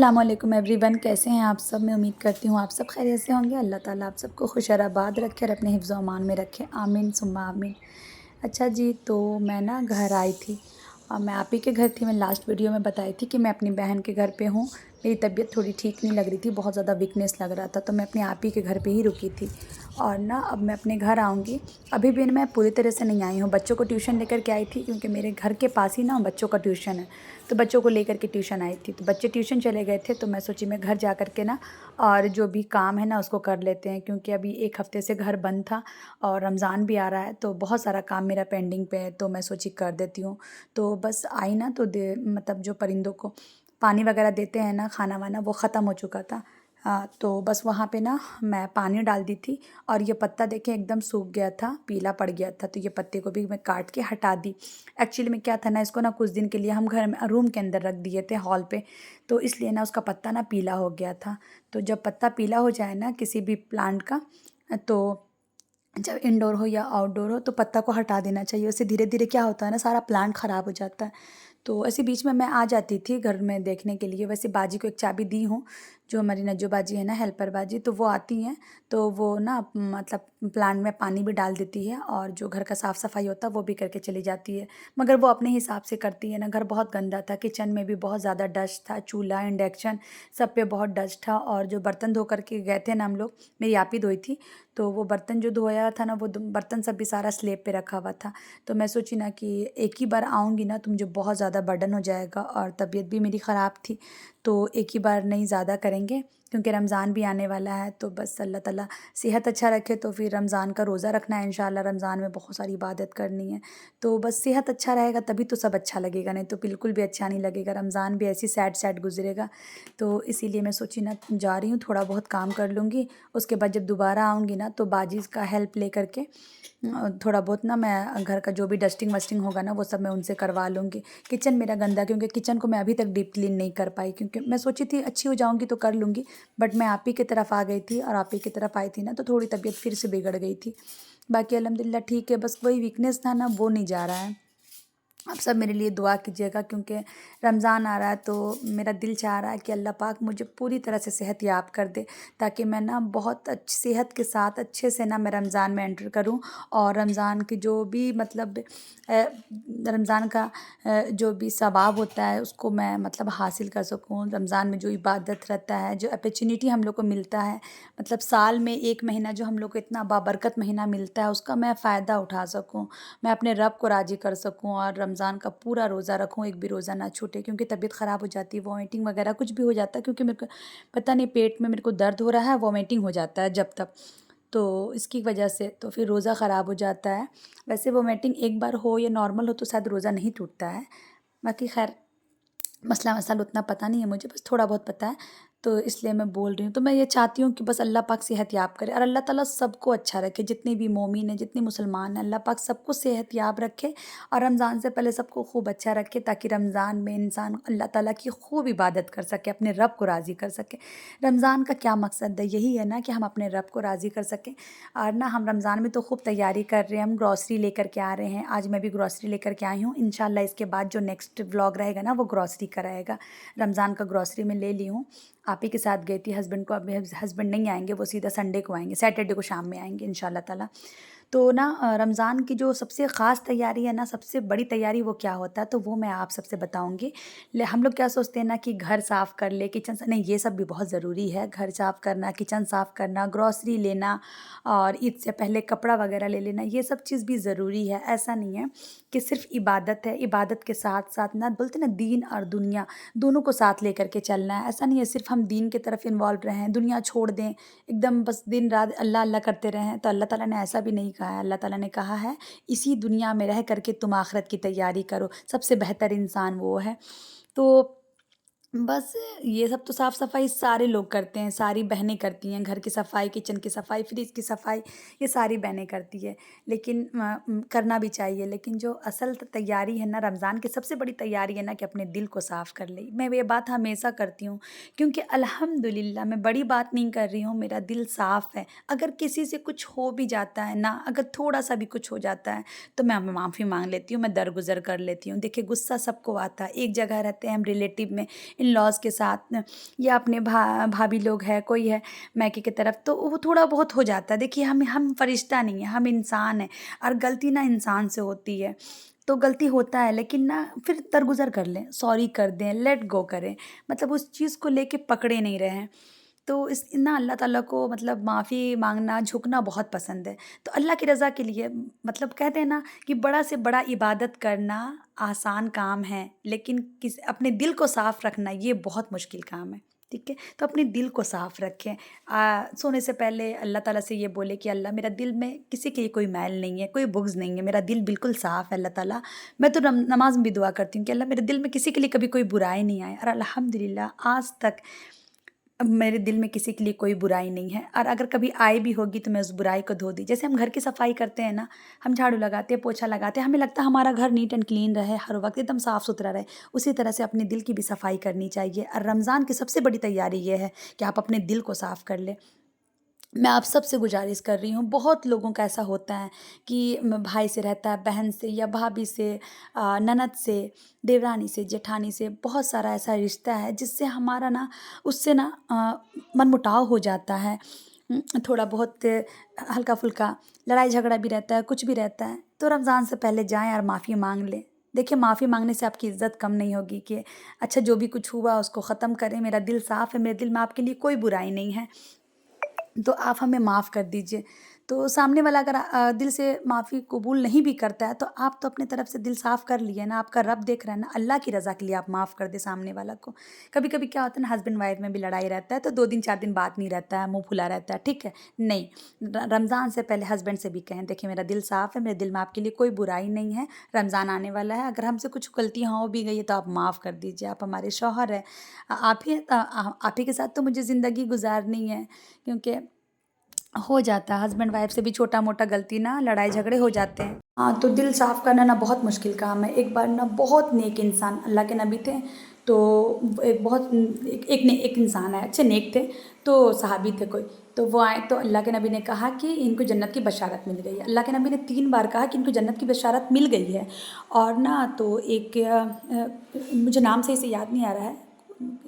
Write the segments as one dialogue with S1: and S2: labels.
S1: السلام علیکم every one, کیسے ہیں آپ سب؟ میں امید کرتی ہوں آپ سب خیریت سے ہوں گے۔ اللہ تعالیٰ آپ سب کو خوش اور آباد رکھے اور اپنے حفظ و امان میں رکھے، آمین ثم آمین۔ اچھا جی، تو میں نا گھر آئی تھی اور میں آپ ہی کے گھر تھی۔ میں لاسٹ ویڈیو میں بتائی تھی کہ میں اپنی بہن کے گھر پہ ہوں۔ میری طبیعت تھوڑی ٹھیک نہیں لگ رہی تھی، بہت زیادہ ویکنیس لگ رہا تھا، تو میں اپنے آپ ہی کے گھر پہ ہی رکی تھی۔ اور نا اب میں اپنے گھر آؤں گی۔ ابھی بھی میں پوری طرح سے نہیں آئی ہوں، بچوں کو ٹیوشن لے کر کے آئی تھی، کیونکہ میرے گھر کے پاس ہی نا بچوں کا ٹیوشن ہے، تو بچوں کو لے کر کے ٹیوشن آئی تھی۔ تو بچے ٹیوشن چلے گئے تھے، تو میں سوچی میں گھر جا کر کے نا اور جو بھی کام ہے نا اس کو کر لیتے ہیں، کیونکہ ابھی ایک ہفتے سے گھر بند تھا اور رمضان بھی آ رہا ہے، تو بہت سارا کام میرا پینڈنگ پہ ہے، تو میں سوچی کر دیتی ہوں۔ تو بس آئی نا تو مطلب جو پرندوں کو پانی وغیرہ دیتے ہیں نا، کھانا وانا، وہ ختم ہو چکا تھا۔ تو بس وہاں پہ نا میں پانی ڈال دی تھی، اور یہ پتا دیکھیں ایک دم سوکھ گیا تھا، پیلا پڑ گیا تھا، تو یہ پتے کو بھی میں کاٹ کے ہٹا دی۔ ایکچولی میں کیا تھا نا، اس کو نا کچھ دن کے لیے ہم گھر میں روم کے اندر رکھ دیے تھے، ہال پہ، تو اس لیے نا اس کا پتا نا پیلا ہو گیا تھا۔ تو جب پتا پیلا ہو جائے نا کسی بھی پلانٹ کا، تو جب انڈور ہو یا آؤٹ ڈور ہو، تو پتا کو ہٹا دینا چاہیے، اس سے دھیرے دھیرے کیا ہوتا ہے نا، سارا پلانٹ خراب ہو جاتا ہے۔ تو ایسے بیچ میں آ جاتی تھی گھر میں دیکھنے کے لیے۔ ویسے باجی کو ایک چابی دی ہوں، جو ہماری نجو باجی ہے نا، ہیلپر باجی، تو وہ آتی ہیں، تو وہ نا مطلب پلانٹ میں پانی بھی ڈال دیتی ہے، اور جو گھر کا صاف صفائی ہوتا ہے وہ بھی کر کے چلی جاتی ہے، مگر وہ اپنے حساب سے کرتی ہے نا۔ گھر بہت گندا تھا، کچن میں بھی بہت زیادہ ڈسٹ تھا، چولہا، انڈکشن، سب پہ بہت ڈسٹ تھا، اور جو برتن دھو کر کے گئے تھے نا ہم لوگ، میری آپ ہی دھوئی تھی، تو وہ برتن جو دھویا تھا نا، وہ برتن سب بھی سارا سلیب پہ رکھا ہوا تھا۔ تو میں سوچی نا کہ ایک ہی بار آؤں گی نا تو مجھے بہت زیادہ برڈن ہو جائے گا، اور طبیعت بھی میری خراب تھی، تو ایک ہی بار نہیں، زیادہ کریں گے، کیونکہ رمضان بھی آنے والا ہے۔ تو بس اللہ تعالیٰ صحت اچھا رکھے، تو پھر رمضان کا روزہ رکھنا ہے انشاءاللہ، رمضان میں بہت ساری عبادت کرنی ہے، تو بس صحت اچھا رہے گا تبھی تو سب اچھا لگے گا، نہیں تو بالکل بھی اچھا نہیں لگے گا، رمضان بھی ایسی سیڈ سیڈ گزرے گا۔ تو اسی لیے میں سوچی نا جا رہی ہوں، تھوڑا بہت کام کر لوں گی، اس کے بعد جب دوبارہ آؤں گی نا تو باجی کا ہیلپ لے کر کے تھوڑا بہت نا میں گھر کا جو بھی ڈسٹنگ وسٹنگ ہوگا نا وہ سب میں ان سے کروا لوں گی۔ کچن میرا گندا، کیونکہ کچن کو میں ابھی تک ڈیپ کلین نہیں کر پائی، کیونکہ میں سوچی تھی اچھی ہو جاؤں گی تو کر لوں گی، بٹ میں آپ ہی کی طرف آ گئی تھی، اور آپ ہی کی طرف آئی تھی نا تو تھوڑی طبیعت پھر سے بگڑ گئی تھی۔ باقی الحمدللہ ٹھیک ہے، بس وہی ویکنیس تھا نا، وہ نہیں جا رہا ہے۔ آپ سب میرے لیے دعا کیجیے گا، کیونکہ رمضان آ رہا ہے، تو میرا دل چاہ رہا ہے کہ اللہ پاک مجھے پوری طرح سے صحت یاب کر دے، تاکہ میں نا بہت اچھی صحت کے ساتھ اچھے سے نا میں رمضان میں انٹر کروں، اور رمضان کی جو بھی مطلب رمضان کا جو بھی ثواب ہوتا ہے اس کو میں مطلب حاصل کر سکوں۔ رمضان میں جو عبادت رہتا ہے، جو اپرچونیٹی ہم لوگ کو ملتا ہے، مطلب سال میں ایک مہینہ جو ہم لوگ کو اتنا بابرکت مہینہ ملتا ہے، اس کا میں فائدہ اٹھا سکوں، میں اپنے رب کو راضی کر سکوں، اور رمضان کا پورا روزہ رکھوں، ایک بھی روزہ نہ چھوٹے، کیونکہ طبیعت خراب ہو جاتی ہے، وومیٹنگ وغیرہ کچھ بھی ہو جاتا ہے، کیونکہ میرے کو پتہ نہیں پیٹ میں میرے کو درد ہو رہا ہے، وومیٹنگ ہو جاتا ہے جب تک، تو اس کی وجہ سے تو پھر روزہ خراب ہو جاتا ہے۔ ویسے وومیٹنگ ایک بار ہو یا نارمل ہو تو شاید روزہ نہیں ٹوٹتا ہے، باقی خیر مسئلہ اتنا پتہ نہیں ہے مجھے، بس تھوڑا بہت پتہ ہے، تو اس لیے میں بول رہی ہوں۔ تو میں یہ چاہتی ہوں کہ بس اللہ پاک صحت یاب کرے، اور اللہ تعالیٰ سب کو اچھا رکھے، جتنے بھی مومن ہیں، جتنے مسلمان ہیں، اللہ پاک سب کو صحت یاب رکھے، اور رمضان سے پہلے سب کو خوب اچھا رکھے، تاکہ رمضان میں انسان اللہ تعالیٰ کی خوب عبادت کر سکے، اپنے رب کو راضی کر سکے۔ رمضان کا کیا مقصد ہے؟ یہی ہے نا کہ ہم اپنے رب کو راضی کر سکیں، اور نا ہم رمضان میں تو خوب تیاری کر رہے ہیں، ہم گروسری لے کر کے آ رہے ہیں، آج میں بھی گروسری لے کر کے آئی ہوں، انشاءاللہ اس کے بعد جو نیکسٹ ولاگ رہے گا نا وہ گروسری کا رہے گا۔ رمضان کا گروسری میں لے لی ہوں، آپ ہی کے ساتھ گئی تھی، ہسبینڈ کو، ابھی ہسبینڈ نہیں آئیں گے، وہ سیدھا سنڈے کو آئیں گے، سیٹرڈے کو شام میں آئیں گے انشاءاللہ تعالیٰ۔ تو نا رمضان کی جو سب سے خاص تیاری ہے نا، سب سے بڑی تیاری وہ کیا ہوتا ہے، تو وہ میں آپ سب سے بتاؤں گی۔ ہم لوگ کیا سوچتے ہیں نا کہ گھر صاف کر لے، کچن سے، نہیں، یہ سب بھی بہت ضروری ہے، گھر صاف کرنا، کچن صاف کرنا، گروسری لینا، اور عید سے پہلے کپڑا وغیرہ لے لینا، یہ سب چیز بھی ضروری ہے۔ ایسا نہیں ہے کہ صرف عبادت ہے، عبادت کے ساتھ ساتھ نا بولتے نا دین اور دنیا دونوں کو ساتھ لے کر کے چلنا ہے۔ ایسا نہیں ہے صرف ہم دین کی طرف انوالو رہیں، دنیا چھوڑ دیں، ایک دم بس دن رات اللہ اللہ کرتے رہیں، تو اللہ تعالیٰ نے ایسا بھی نہیں کہا ہے۔ اللہ تعالیٰ نے کہا ہے اسی دنیا میں رہ کر کے تم آخرت کی تیاری کرو، سب سے بہتر انسان وہ ہے۔ تو بس یہ سب تو صاف صفائی سارے لوگ کرتے ہیں، ساری بہنیں کرتی ہیں، گھر کی صفائی، کچن کی صفائی، فریج کی صفائی، یہ ساری بہنیں کرتی ہے، لیکن کرنا بھی چاہیے۔ لیکن جو اصل تیاری ہے نا، رمضان کی سب سے بڑی تیاری ہے نا کہ اپنے دل کو صاف کر لے۔ میں یہ بات ہمیشہ کرتی ہوں، کیونکہ الحمدللہ میں بڑی بات نہیں کر رہی ہوں، میرا دل صاف ہے۔ اگر کسی سے کچھ ہو بھی جاتا ہے نا، اگر تھوڑا سا بھی کچھ ہو جاتا ہے تو میں معافی مانگ لیتی ہوں، میں درگزر کر لیتی ہوں۔ دیکھیں غصہ سب کو آتا ہے، ایک جگہ رہتے ہیں ہم ریلیٹیو میں، ان لوز کے ساتھ یا اپنے بھابھی لوگ ہے کوئی ہے میکے کی طرف، تو وہ تھوڑا بہت ہو جاتا ہے۔ دیکھیے ہم فرشتہ نہیں ہیں، ہم انسان ہیں، اور غلطی نہ انسان سے ہوتی ہے، تو غلطی ہوتا ہے لیکن نا پھر درگزر کر لیں، سوری کر دیں، لیٹ گو کریں، مطلب اس چیز کو لے کے پکڑے نہیں رہیں۔ تو اس نا اللہ تعالیٰ کو مطلب معافی مانگنا، جھکنا بہت پسند ہے۔ تو اللہ کی رضا کے لیے مطلب کہتے ہیں نا کہ بڑا سے بڑا عبادت کرنا آسان کام ہے، لیکن اپنے دل کو صاف رکھنا یہ بہت مشکل کام ہے، ٹھیک ہے؟ تو اپنے دل کو صاف رکھیں، سونے سے پہلے اللہ تعالیٰ سے یہ بولے کہ اللہ میرا دل میں کسی کے لیے کوئی میل نہیں ہے، کوئی بغض نہیں ہے، میرا دل بالکل صاف ہے اللہ تعالیٰ۔ میں تو نماز میں بھی دعا کرتی ہوں کہ اللہ میرے دل میں کسی کے لیے کبھی کوئی برائی نہیں آئے، اور الحمدللہ آج تک میرے دل میں کسی کے لیے کوئی برائی نہیں ہے، اور اگر کبھی آئی بھی ہوگی تو میں اس برائی کو دھو دی۔ جیسے ہم گھر کی صفائی کرتے ہیں نا، ہم جھاڑو لگاتے ہیں، پوچھا لگاتے ہیں، ہمیں لگتا ہے ہمارا گھر نیٹ اینڈ کلین رہے، ہر وقت ایک دم صاف ستھرا رہے، اسی طرح سے اپنے دل کی بھی صفائی کرنی چاہیے۔ اور رمضان کی سب سے بڑی تیاری یہ ہے کہ آپ اپنے دل کو صاف کر لیں۔ میں آپ سب سے گزارش کر رہی ہوں، بہت لوگوں کا ایسا ہوتا ہے کہ بھائی سے رہتا ہے، بہن سے یا بھابھی سے، نند سے، دیورانی سے، جیٹھانی سے، بہت سارا ایسا رشتہ ہے جس سے ہمارا نا اس سے نا من مٹاؤ ہو جاتا ہے، تھوڑا بہت ہلکا پھلکا لڑائی جھگڑا بھی رہتا ہے، کچھ بھی رہتا ہے، تو رمضان سے پہلے جائیں اور معافی مانگ لیں۔ دیکھیں معافی مانگنے سے آپ کی عزت کم نہیں ہوگی کہ اچھا جو بھی کچھ ہوا اس کو ختم کریں، میرا دل صاف ہے، میرے دل میں آپ کے لیے کوئی برائی نہیں ہے، تو آپ ہمیں معاف کر دیجئے۔ تو سامنے والا اگر دل سے معافی قبول نہیں بھی کرتا ہے تو آپ تو اپنے طرف سے دل صاف کر لیے نا، آپ کا رب دیکھ رہا ہے نا، اللہ کی رضا کے لیے آپ معاف کر دیں سامنے والا کو۔ کبھی کبھی کیا ہوتا ہے نا، ہسبینڈ وائف میں بھی لڑائی رہتا ہے تو 2 دن 4 دن بات نہیں رہتا ہے، منہ پھلا رہتا ہے، ٹھیک ہے؟ نہیں، رمضان سے پہلے ہسبینڈ سے بھی کہیں دیکھیں میرا دل صاف ہے، میرے دل میں آپ کے لیے کوئی برائی نہیں ہے، رمضان آنے والا ہے، اگر ہم سے کچھ غلطیاں ہو بھی گئی ہے تو آپ معاف کر دیجئے، آپ ہمارے شوہر ہیں، آپ ہی کے ساتھ تو مجھے زندگی گزارنی ہے، کیونکہ ہو جاتا ہے ہسبینڈ وائف سے بھی چھوٹا موٹا غلطی نا، لڑائی جھگڑے ہو جاتے ہیں۔ ہاں تو دل صاف کرنا نا بہت مشکل کام ہے۔ ایک بار نا بہت نیک انسان اللہ کے نبی تھے، تو ایک انسان ہے، اچھے نیک تھے، تو صحابی تھے کوئی، تو وہ آئے تو اللہ کے نبی نے کہا کہ ان کو جنت کی بشارت مل گئی ہے۔ اللہ کے نبی نے 3 بار کہا کہ ان کو جنت کی بشارت مل گئی ہے، اور نا تو ایک مجھے نام صحیح سے یاد نہیں آ رہا ہے،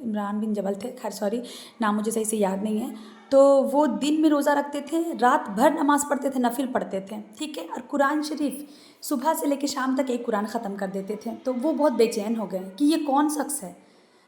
S1: عمران بن جبل تھے، خیر سوری نام مجھے صحیح سے یاد نہیں ہے، تو وہ دن میں روزہ رکھتے تھے، رات بھر نماز پڑھتے تھے، نفل پڑھتے تھے، ٹھیک ہے، اور قرآن شریف صبح سے لے کے شام تک ایک قرآن ختم کر دیتے تھے۔ تو وہ بہت بے چین ہو گئے کہ یہ کون شخص ہے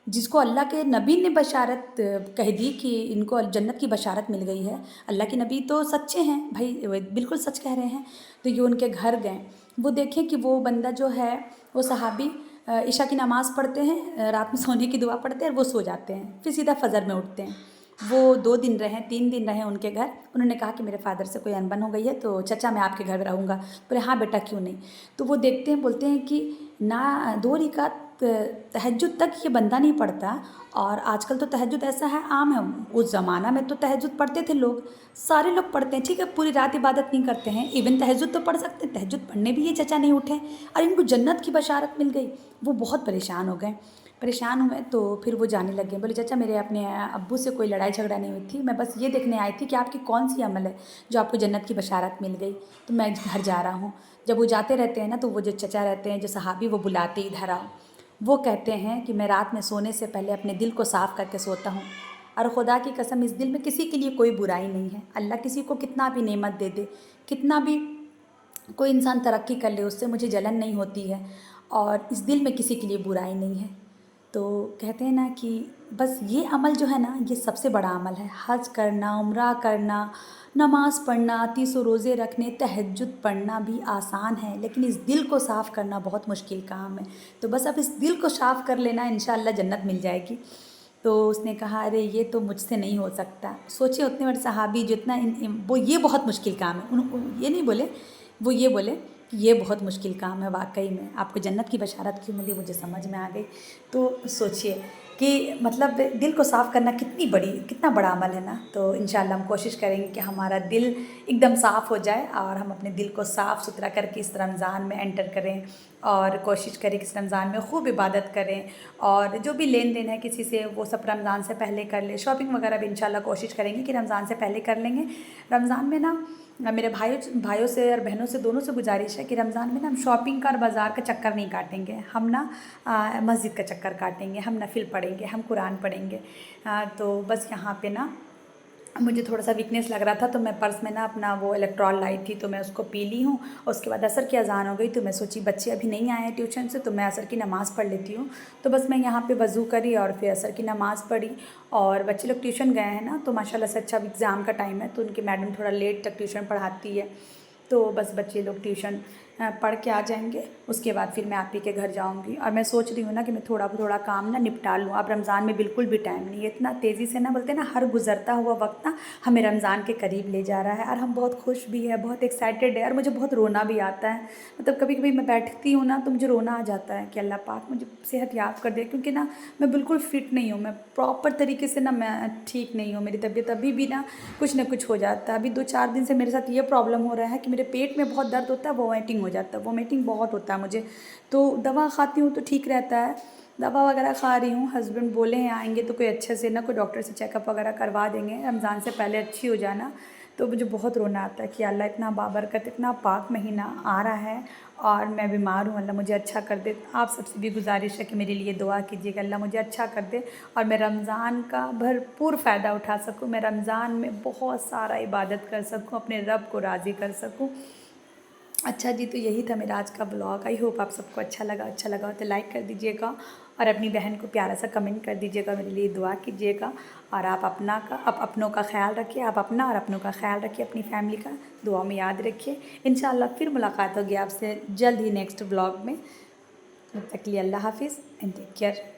S1: جس کو اللہ کے نبی نے بشارت کہہ دی کہ ان کو جنت کی بشارت مل گئی ہے۔ اللہ کے نبی تو سچے ہیں بھائی، بالکل سچ کہہ رہے ہیں۔ تو یہ ان کے گھر گئے، وہ دیکھیں کہ وہ بندہ جو ہے، وہ صحابی عشاء کی نماز پڑھتے ہیں، رات میں سونے کی دعا پڑھتے ہیں اور وہ سو جاتے ہیں، پھر سیدھا فجر میں اٹھتے ہیں۔ وہ 2 دن رہے، 3 دن رہے ان کے گھر، انہوں نے کہا کہ میرے فادر سے کوئی انبن ہو گئی ہے تو چچا میں آپ کے گھر رہوں گا، بولے ہاں بیٹا کیوں نہیں۔ تو وہ دیکھتے ہیں، بولتے ہیں کہ نہ 2 رکعت تہجد تک یہ بندہ نہیں پڑھتا، اور آج کل تو تہجد ایسا ہے عام ہے، اس زمانہ میں تو تہجد پڑھتے تھے لوگ، سارے لوگ پڑھتے ہیں، ٹھیک ہے، پوری رات عبادت نہیں کرتے ہیں، ایون تہجد تو پڑھ سکتے ہیں، تہجد پڑھنے بھی یہ چچا نہیں اٹھے، اور ان کو جنت کی بشارت مل گئی۔ وہ بہت پریشان ہو گئے، پریشان ہوئے تو پھر وہ جانے لگے، بولے چچا میرے اپنے ابو سے کوئی لڑائی جھگڑا نہیں ہوئی تھی، میں بس یہ دیکھنے آئی تھی کہ آپ کی کون سی عمل ہے جو آپ کو جنت کی بشارت مل گئی، تو میں گھر جا رہا ہوں۔ جب وہ جاتے رہتے ہیں نا تو وہ جو چچا رہتے ہیں، جو صحابی، وہ بلاتے ادھر آؤ، وہ کہتے ہیں کہ میں رات میں سونے سے پہلے اپنے دل کو صاف کر کے سوتا ہوں، اور خدا کی قسم اس دل میں کسی کے لیے کوئی برائی نہیں ہے۔ اللہ کسی کو کتنا بھی نعمت دے دے، کتنا بھی کوئی انسان ترقی کر لے، اس سے مجھے جلن نہیں ہوتی ہے، اور اس دل میں کسی کے لیے برائی نہیں ہے۔ تو کہتے ہیں نا کہ بس یہ عمل جو ہے نا، یہ سب سے بڑا عمل ہے، حج کرنا، عمرہ کرنا، نماز پڑھنا، 30 روزے رکھنے، تہجد پڑھنا بھی آسان ہے، لیکن اس دل کو صاف کرنا بہت مشکل کام ہے۔ تو بس اب اس دل کو صاف کر لینا، انشاءاللہ جنت مل جائے گی۔ تو اس نے کہا ارے یہ تو مجھ سے نہیں ہو سکتا۔ سوچیں اتنے بڑے صحابی جو اتنا وہ یہ بہت مشکل کام ہے، یہ نہیں بولے، وہ یہ بولے کہ یہ بہت مشکل کام ہے، واقعی میں آپ کو جنت کی بشارت کیوں ملی، مجھے سمجھ میں آ گئی۔ تو سوچئے کہ مطلب دل کو صاف کرنا کتنا بڑا عمل ہے نا۔ تو انشاءاللہ ہم کوشش کریں گے کہ ہمارا دل ایک دم صاف ہو جائے، اور ہم اپنے دل کو صاف ستھرا کر کے اس رمضان میں انٹر کریں، اور کوشش کریں کہ اس رمضان میں خوب عبادت کریں، اور جو بھی لین دین ہے کسی سے وہ سب رمضان سے پہلے کر لیں۔ شاپنگ وغیرہ بھی انشاءاللہ کوشش کریں گے کہ رمضان سے پہلے کر لیں گے۔ رمضان میں نا میرے بھائیوں سے اور بہنوں سے دونوں سے گزارش ہے کہ رمضان میں نا ہم شاپنگ کا اور بازار کا چکر نہیں کاٹیں گے، ہم نا مسجد کا چکر کاٹیں گے، ہم نفل پڑھیں گے، ہم قرآن پڑھیں گے۔ تو بس یہاں پہ نا مجھے تھوڑا سا ویکنیس لگ رہا تھا، تو میں پرس میں نا اپنا وہ الیکٹرول لائی تھی، تو میں اس کو پی لی ہوں۔ اس کے بعد عصر کی اذان ہو گئی، تو میں سوچی بچے ابھی نہیں آئے ہیں ٹیوشن سے، تو میں عصر کی نماز پڑھ لیتی ہوں۔ تو بس میں یہاں پہ وضو کری اور پھر عصر کی نماز پڑھی، اور بچے لوگ ٹیوشن گئے ہیں نا، تو ماشاءاللہ سے اچھا ایگزام کا ٹائم ہے، تو ان کی میڈم تھوڑا لیٹ تک ٹیوشن پڑھاتی ہے، تو بس بچے لوگ ٹیوشن پڑھ کے آ جائیں گے، اس کے بعد پھر میں آپ ہی کے گھر جاؤں گی۔ اور میں سوچ رہی ہوں نا کہ میں تھوڑا کام نا نپٹا لوں، اب رمضان میں بالکل بھی ٹائم نہیں ہے، اتنا تیزی سے نا بولتے ہیں نا ہر گزرتا ہوا وقت نا ہمیں رمضان کے قریب لے جا رہا ہے، اور ہم بہت خوش بھی ہے، بہت ایکسائٹیڈ ہے، اور مجھے بہت رونا بھی آتا ہے۔ مطلب کبھی کبھی میں بیٹھتی ہوں نا تو مجھے رونا آ جاتا ہے کہ اللہ پاک مجھے صحت یاب کر دے، کیونکہ نا میں بالکل فٹ نہیں ہوں، میں پراپر طریقے سے نا میں ٹھیک نہیں ہوں، میری طبیعت ابھی بھی نا کچھ نہ کچھ ہو جاتا ہے۔ ابھی 2-4 دن سے میرے ساتھ یہ پرابلم ہو رہا ہے کہ میرے پیٹ میں بہت درد ہوتا ہے، وومیٹنگ ہو جاتا ہے، وومیٹنگ بہت ہوتا ہے مجھے، تو دوا کھاتی ہوں تو ٹھیک رہتا ہے، دوا وغیرہ کھا رہی ہوں۔ ہسبینڈ بولے ہیں آئیں گے تو کوئی اچھے سے نا کوئی ڈاکٹر سے چیک اپ وغیرہ کروا دیں گے، رمضان سے پہلے اچھی ہو جانا۔ تو مجھے بہت رونا آتا ہے کہ اللہ اتنا بابرکت اتنا پاک مہینہ آ رہا ہے اور میں بیمار ہوں، اللہ مجھے اچھا کر دے۔ آپ سب سے بھی گزارش ہے کہ میرے لیے دعا کیجیے کہ اللہ مجھے اچھا کر دے اور میں رمضان کا بھرپور فائدہ اٹھا سکوں، میں رمضان میں بہت سارا عبادت کر سکوں، اپنے رب کو راضی کر سکوں۔ اچھا جی، تو یہی تھا میرا آج کا بلاگ، آئی ہوپ آپ سب کو اچھا لگا تو لائک کر دیجیے گا، اور اپنی بہن کو پیارا سا کمنٹ کر دیجیے گا، میرے لیے دعا کیجیے گا، اور آپ اپنوں کا خیال رکھیے، آپ اپنا اور اپنوں کا خیال رکھیے، اپنی فیملی کا دعا میں یاد رکھیے۔ انشاءاللہ پھر ملاقات ہوگی آپ سے جلد ہی نیکسٹ بلاگ میں، تب تک کے لیے اللہ حافظ اینڈ ٹیک کیئر۔